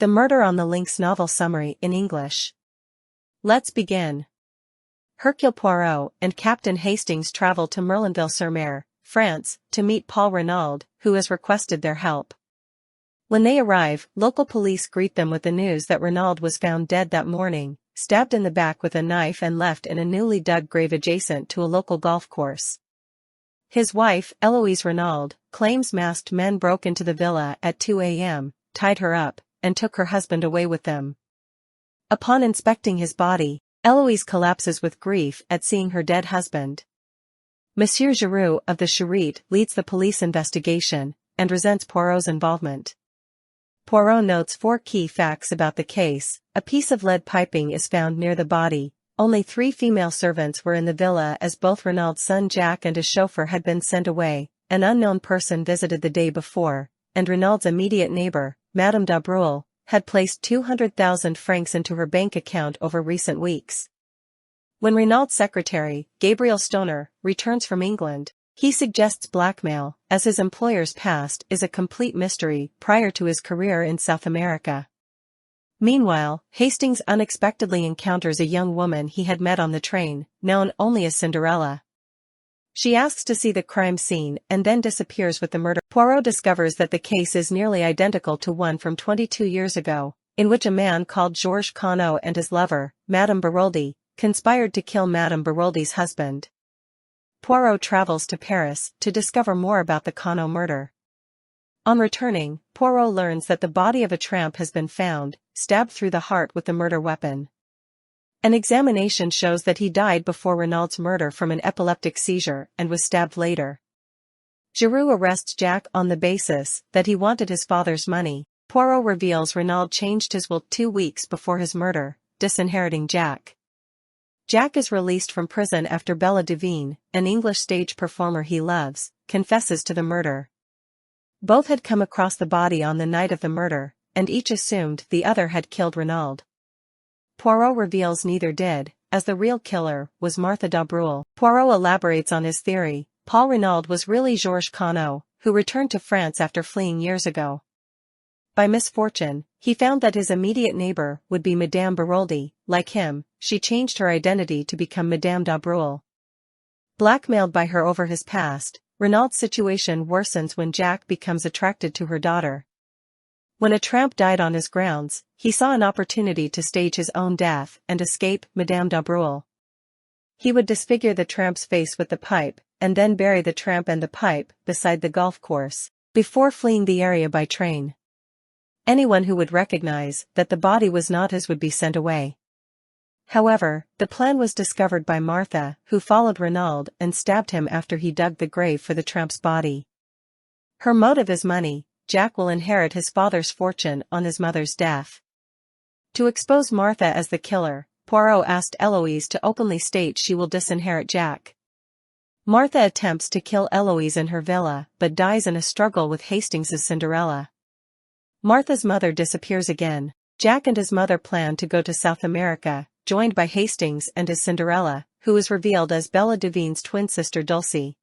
The Murder on the Links novel summary in English. Let's begin. Hercule Poirot and Captain Hastings travel to Merlinville-sur-Mer, France, to meet Paul Renaud, who has requested their help. When they arrive, local police greet them with the news that Renaud was found dead that morning, stabbed in the back with a knife and left in a newly dug grave adjacent to a local golf course. His wife, Eloise Renaud, claims masked men broke into the villa at 2 a.m., tied her up, and took her husband away with them. Upon inspecting his body, Eloise collapses with grief at seeing her dead husband. Monsieur Giroux of the Charite leads the police investigation, and resents Poirot's involvement. Poirot notes 4 key facts about the case: a piece of lead piping is found near the body, only 3 female servants were in the villa as both Renaud's son Jack and his chauffeur had been sent away, an unknown person visited the day before, and Renaud's immediate neighbor, Madame d'Abreuil, had placed 200,000 francs into her bank account over recent weeks. When Renaud's secretary, Gabriel Stoner, returns from England, he suggests blackmail, as his employer's past is a complete mystery prior to his career in South America. Meanwhile, Hastings unexpectedly encounters a young woman he had met on the train, known only as Cinderella. She asks to see the crime scene and then disappears with the murder. Poirot discovers that the case is nearly identical to one from 22 years ago, in which a man called Georges Conneau and his lover, Madame Baroldi, conspired to kill Madame Baroldi's husband. Poirot travels to Paris to discover more about the Conneau murder. On returning, Poirot learns that the body of a tramp has been found, stabbed through the heart with the murder weapon. An examination shows that he died before Renaud's murder from an epileptic seizure and was stabbed later. Giroux arrests Jack on the basis that he wanted his father's money. Poirot reveals Renaud changed his will 2 weeks before his murder, disinheriting Jack. Jack is released from prison after Bella Devine, an English stage performer he loves, confesses to the murder. Both had come across the body on the night of the murder, and each assumed the other had killed Renaud. Poirot reveals neither did, as the real killer was Martha d'Abreuil. Poirot elaborates on his theory: Paul Renaud was really Georges Conneau, who returned to France after fleeing years ago. By misfortune, he found that his immediate neighbor would be Madame Baroldi. Like him, she changed her identity to become Madame d'Abreuil. Blackmailed by her over his past, Renaud's situation worsens when Jack becomes attracted to her daughter. When a tramp died on his grounds, he saw an opportunity to stage his own death and escape Madame d'Abreuil. He would disfigure the tramp's face with the pipe, and then bury the tramp and the pipe beside the golf course, before fleeing the area by train. Anyone who would recognize that the body was not his would be sent away. However, the plan was discovered by Martha, who followed Renaud and stabbed him after he dug the grave for the tramp's body. Her motive is money. Jack will inherit his father's fortune on his mother's death. To expose Martha as the killer, Poirot asked Eloise to openly state she will disinherit Jack. Martha attempts to kill Eloise in her villa but dies in a struggle with Hastings' Cinderella. Martha's mother disappears again. Jack and his mother plan to go to South America, joined by Hastings and his Cinderella, who is revealed as Bella Devine's twin sister Dulcie.